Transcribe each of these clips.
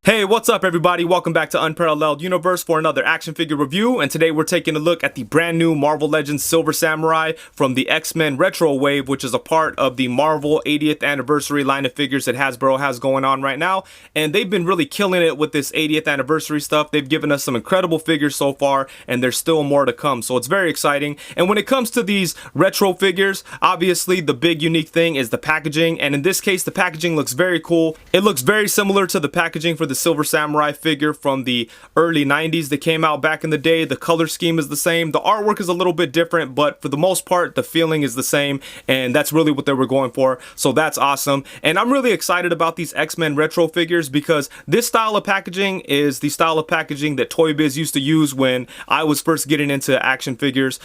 Hey, what's up everybody? Welcome back to Unparalleled Universe for another action figure review, and today we're taking a look at the brand new Marvel Legends Silver Samurai from the X-Men Retro Wave, which is a part of the Marvel 80th anniversary line of figures that Hasbro has going on right now. And they've been really killing it with this 80th anniversary stuff. They've given us some incredible figures so far, and there's still more to come, so it's very exciting. And when it comes to these retro figures, obviously the big unique thing is the packaging, and in this case the packaging looks very cool. It looks very similar to the packaging for the Silver Samurai figure from the early 90s that came out back in the day. The color scheme is the same, the artwork is a little bit different, but for the most part the feeling is the same, and that's really what they were going for, so that's awesome. And I'm really excited about these X-Men retro figures because this style of packaging is the style of packaging that Toy Biz used to use when I was first getting into action figures,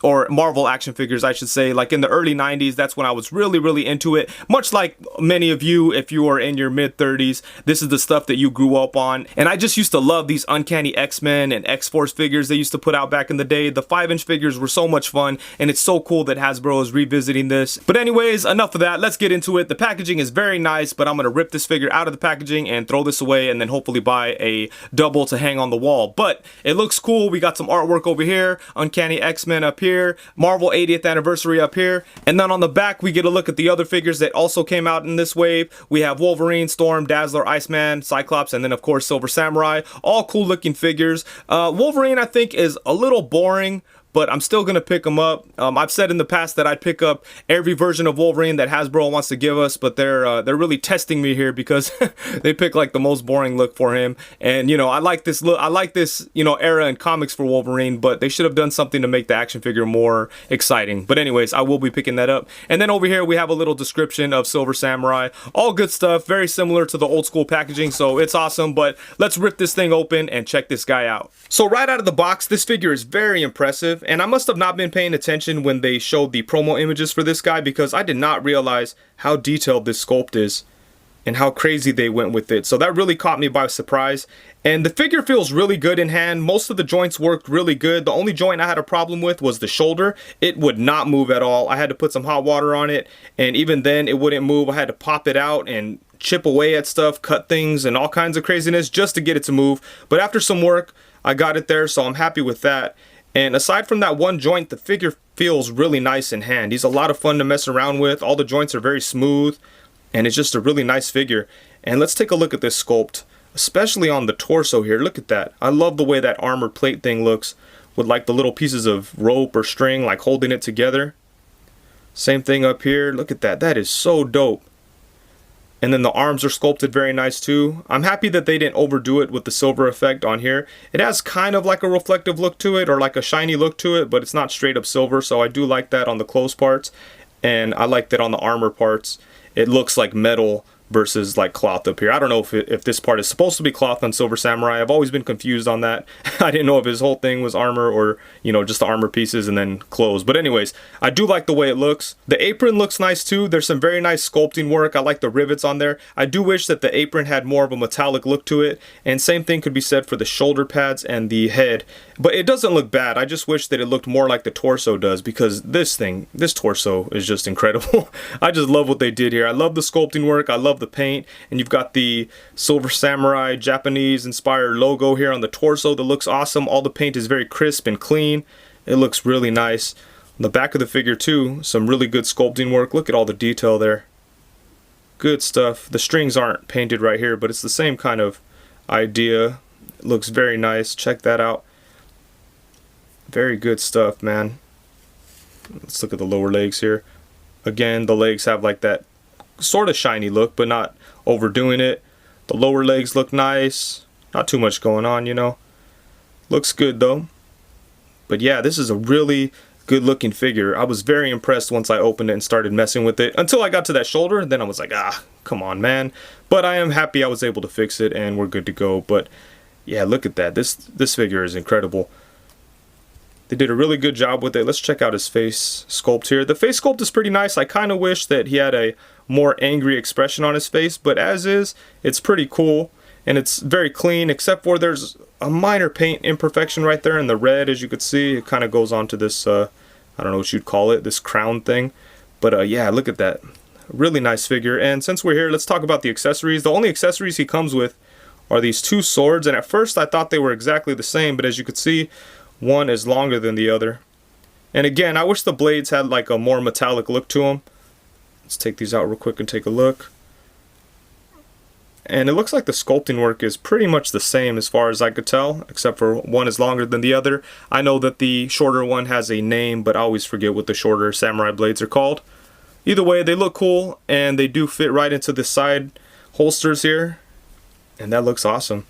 or Marvel action figures I should say. Like in the early 90s, that's when I was really into it. Much like many of you, if you are in your mid 30s, this is the stuff that you grew up on. And I just used to love these Uncanny X-Men and X-Force figures they used to put out back in the day. The 5-inch figures were so much fun, and it's so cool that Hasbro is revisiting this. But anyways, enough of that, let's get into it. The packaging is very nice, but I'm gonna rip this figure out of the packaging and throw this away, and then hopefully buy a double to hang on the wall. But it looks cool. We got some artwork over here, Uncanny X-Men up here, Marvel 80th anniversary up here, and then on the back we get a look at the other figures that also came out in this wave. We have Wolverine, Storm, Dazzler, Iceman, Cyclops, and then of course Silver Samurai. All cool looking figures. Wolverine I think is a little boring, but I'm still gonna pick them up. I've said in the past that I'd pick up every version of Wolverine that Hasbro wants to give us, but they're really testing me here because they pick like the most boring look for him. And you know, I like this look. I like this, you know, era in comics for Wolverine, but they should have done something to make the action figure more exciting. But anyways, I will be picking that up. And then over here we have a little description of Silver Samurai. All good stuff, very similar to the old school packaging, so it's awesome. But let's rip this thing open and check this guy out. So right out of the box, this figure is very impressive. And I must have not been paying attention when they showed the promo images for this guy, because I did not realize how detailed this sculpt is and how crazy they went with it. So that really caught me by surprise. And the figure feels really good in hand. Most of the joints worked really good. The only joint I had a problem with was the shoulder. It would not move at all. I had to put some hot water on it, and even then it wouldn't move. I had to pop it out and chip away at stuff, cut things, and all kinds of craziness just to get it to move. But after some work, I got it there, so I'm happy with that. And aside from that one joint, the figure feels really nice in hand. He's a lot of fun to mess around with. All the joints are very smooth, and it's just a really nice figure. And let's take a look at this sculpt, especially on the torso here. Look at that. I love the way that armor plate thing looks with like the little pieces of rope or string like holding it together. Same thing up here. Look at that. That is so dope. And then the arms are sculpted very nice too. I'm happy that they didn't overdo it with the silver effect on here. It has kind of like a reflective look to it, or like a shiny look to it, but it's not straight up silver, so I do like that on the clothes parts. And I like that on the armor parts. It looks like metal versus like cloth up here. I don't know if this part is supposed to be cloth on Silver Samurai. I've always been confused on that. I didn't know if his whole thing was armor or, you know, just the armor pieces and then clothes. But anyways, I do like the way it looks. The apron looks nice too. There's some very nice sculpting work. I like the rivets on there. I do wish that the apron had more of a metallic look to it. And same thing could be said for the shoulder pads and the head. But it doesn't look bad. I just wish that it looked more like the torso does, because this torso is just incredible. I just love what they did here. I love the sculpting work. I love the paint. And you've got the Silver Samurai Japanese inspired logo here on the torso that looks awesome. All the paint is very crisp and clean. It looks really nice. On the back of the figure too, some really good sculpting work. Look at all the detail there. Good stuff. The strings aren't painted right here, but it's the same kind of idea. It looks very nice. Check that out. Very good stuff, man. Let's look at the lower legs here. Again, the legs have like that sort of shiny look, but not overdoing it. The lower legs look nice. Not too much going on, you know. Looks good though. But yeah, this is a really good looking figure. I was very impressed once I opened it and started messing with it, until I got to that shoulder, and then I was like, come on, man. But I am happy I was able to fix it and we're good to go. But yeah, look at that. This figure is incredible. They did a really good job with it. Let's check out his face sculpt here. The face sculpt is pretty nice. I kind of wish that he had a more angry expression on his face, but as is, it's pretty cool. And it's very clean, except for there's a minor paint imperfection right there in the red, as you could see. It kind of goes on to this, I don't know what you'd call it, this crown thing. But yeah, look at that. Really nice figure. And since we're here, let's talk about the accessories. The only accessories he comes with are these two swords, and at first I thought they were exactly the same, but as you can see, one is longer than the other. And again, I wish the blades had like a more metallic look to them. Let's take these out real quick and take a look. And it looks like the sculpting work is pretty much the same as far as I could tell, except for one is longer than the other. I know that the shorter one has a name, but I always forget what the shorter samurai blades are called. Either way, they look cool, and they do fit right into the side holsters here, and that looks awesome.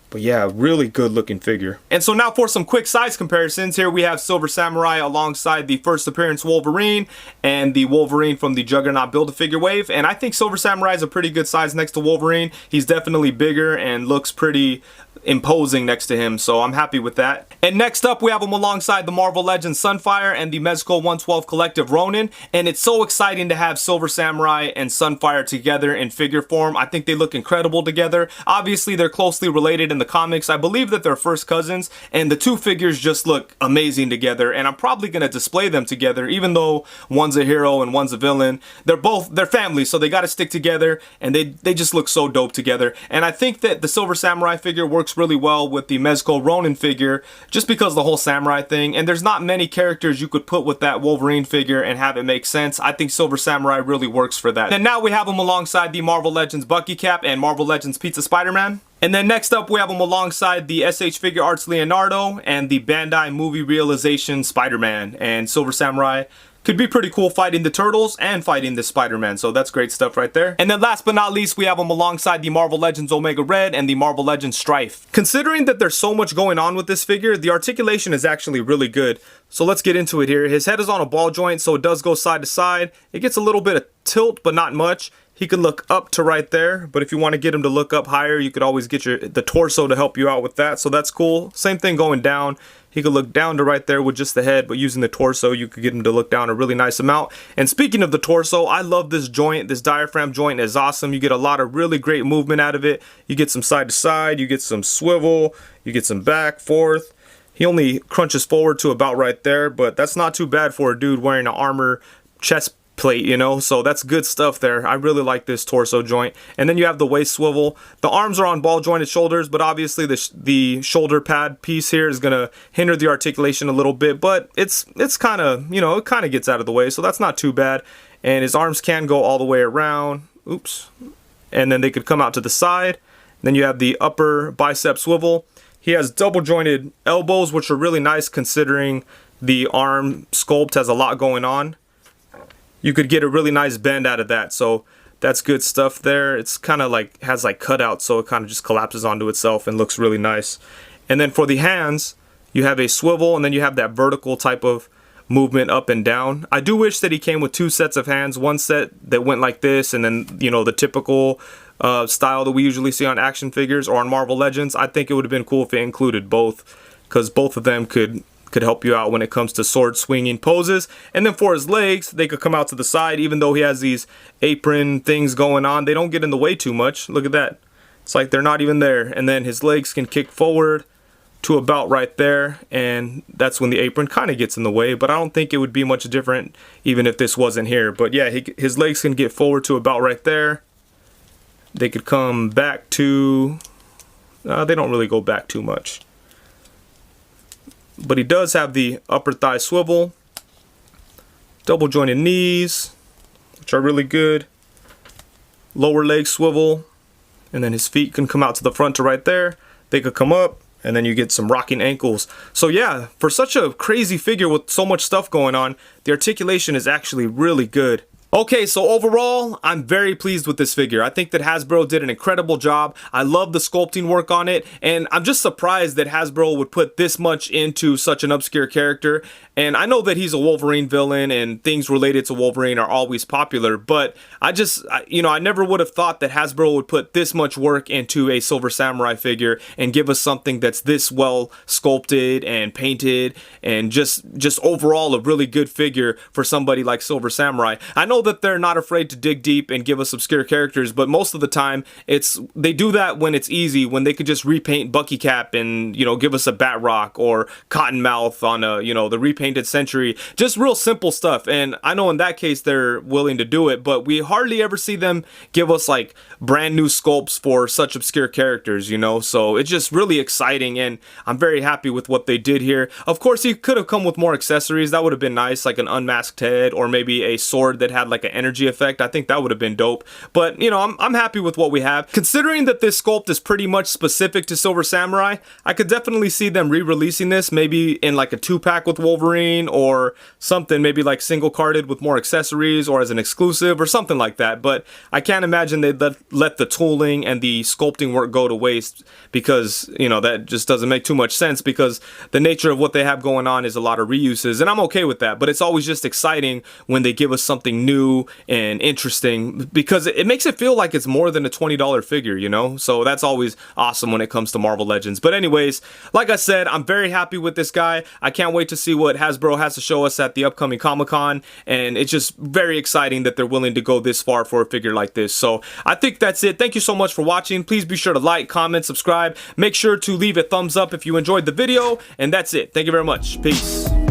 But yeah, really good looking figure. And so now for some quick size comparisons. Here we have Silver Samurai alongside the first appearance Wolverine and the Wolverine from the Juggernaut Build-A-Figure wave. And I think Silver Samurai is a pretty good size next to Wolverine. He's definitely bigger and looks pretty imposing next to him, so I'm happy with that. And next up we have him alongside the Marvel Legends Sunfire and the Mezco 112 Collective Ronin, and it's so exciting to have Silver Samurai and Sunfire together in figure form. I think they look incredible together. Obviously they're closely related in the comics. I believe that they're first cousins, and the two figures just look amazing together, and I'm probably going to display them together even though one's a hero and one's a villain. They're family, so they got to stick together, and they just look so dope together. And I think that the Silver Samurai figure works really well with the Mezco Ronin figure just because the whole samurai thing, and there's not many characters you could put with that Wolverine figure and have it make sense. I think Silver Samurai really works for that. And now we have him alongside the Marvel Legends Bucky Cap and Marvel Legends Pizza Spider-Man. And then next up we have him alongside the SH Figure Arts Leonardo and the Bandai Movie Realization Spider-Man. And Silver Samurai could be pretty cool fighting the Turtles and fighting the Spider-Man, so that's great stuff right there. And then last but not least, we have him alongside the Marvel Legends Omega Red and the Marvel Legends Strife. Considering that there's so much going on with this figure, the articulation is actually really good. So let's get into it here. His head is on a ball joint, so it does go side to side. It gets a little bit of tilt, but not much. He can look up to right there, but if you want to get him to look up higher, you could always get the torso to help you out with that, so that's cool. Same thing going down. He could look down to right there with just the head, but using the torso, you could get him to look down a really nice amount. And speaking of the torso, I love this joint. This diaphragm joint is awesome. You get a lot of really great movement out of it. You get some side to side, you get some swivel, you get some back, forth. He only crunches forward to about right there, but that's not too bad for a dude wearing an armor chest plate, you know, so that's good stuff there. I really like this torso joint. And then you have the waist swivel. The arms are on ball jointed shoulders, but obviously the shoulder pad piece here is gonna hinder the articulation a little bit, but it's kind of, you know, it kind of gets out of the way, so that's not too bad. And his arms can go all the way around, oops, and then they could come out to the side. Then you have the upper bicep swivel. He has double jointed elbows, which are really nice considering the arm sculpt has a lot going on. You could get a really nice bend out of that, so that's good stuff there. It's kind of like has like cutouts, so it kind of just collapses onto itself and looks really nice. And then for the hands, you have a swivel, and then you have that vertical type of movement up and down. I do wish that he came with two sets of hands, one set that went like this, and then, you know, the typical style that we usually see on action figures or on Marvel Legends. I think it would have been cool if it included both, because both of them could help you out when it comes to sword swinging poses. And then for his legs, they could come out to the side. Even though he has these apron things going on, they don't get in the way too much. Look at that. It's like they're not even there. And then his legs can kick forward to about right there, and that's when the apron kind of gets in the way, but I don't think it would be much different even if this wasn't here. But yeah, his legs can get forward to about right there. They could come back to, they don't really go back too much. But he does have the upper thigh swivel, double jointed knees, which are really good, lower leg swivel, and then his feet can come out to the front to right there. They could come up, and then you get some rocking ankles. So yeah, for such a crazy figure with so much stuff going on, the articulation is actually really good. Okay, so overall, I'm very pleased with this figure. I think that Hasbro did an incredible job. I love the sculpting work on it, and I'm just surprised that Hasbro would put this much into such an obscure character. And I know that he's a Wolverine villain and things related to Wolverine are always popular, but I never would have thought that Hasbro would put this much work into a Silver Samurai figure and give us something that's this well sculpted and painted and just overall a really good figure for somebody like Silver Samurai. I know that they're not afraid to dig deep and give us obscure characters, but most of the time they do that when it's easy, when they could just repaint Bucky Cap and, you know, give us a Batrock or Cottonmouth on a, you know, the repaint Painted Century. Just real simple stuff, and I know in that case they're willing to do it, but we hardly ever see them give us like brand new sculpts for such obscure characters, you know, so it's just really exciting, and I'm very happy with what they did here. Of course, he could have come with more accessories. That would have been nice, like an unmasked head or maybe a sword that had like an energy effect. I think that would have been dope, but you know, I'm happy with what we have. Considering that this sculpt is pretty much specific to Silver Samurai, I could definitely see them re-releasing this maybe in like a 2-pack with Wolverine or something, maybe like single carded with more accessories or as an exclusive or something like that. But I can't imagine they'd let the tooling and the sculpting work go to waste, because you know that just doesn't make too much sense, because the nature of what they have going on is a lot of reuses, and I'm okay with that. But it's always just exciting when they give us something new and interesting, because it makes it feel like it's more than a $20 figure, you know. So that's always awesome when it comes to Marvel Legends. But anyways, like I said, I'm very happy with this guy. I can't wait to see what Hasbro has to show us at the upcoming Comic-Con, and it's just very exciting that they're willing to go this far for a figure like this. So I think that's it. Thank you so much for watching. Please be sure to like, comment, subscribe. Make sure to leave a thumbs up if you enjoyed the video, and that's it. Thank you very much. Peace.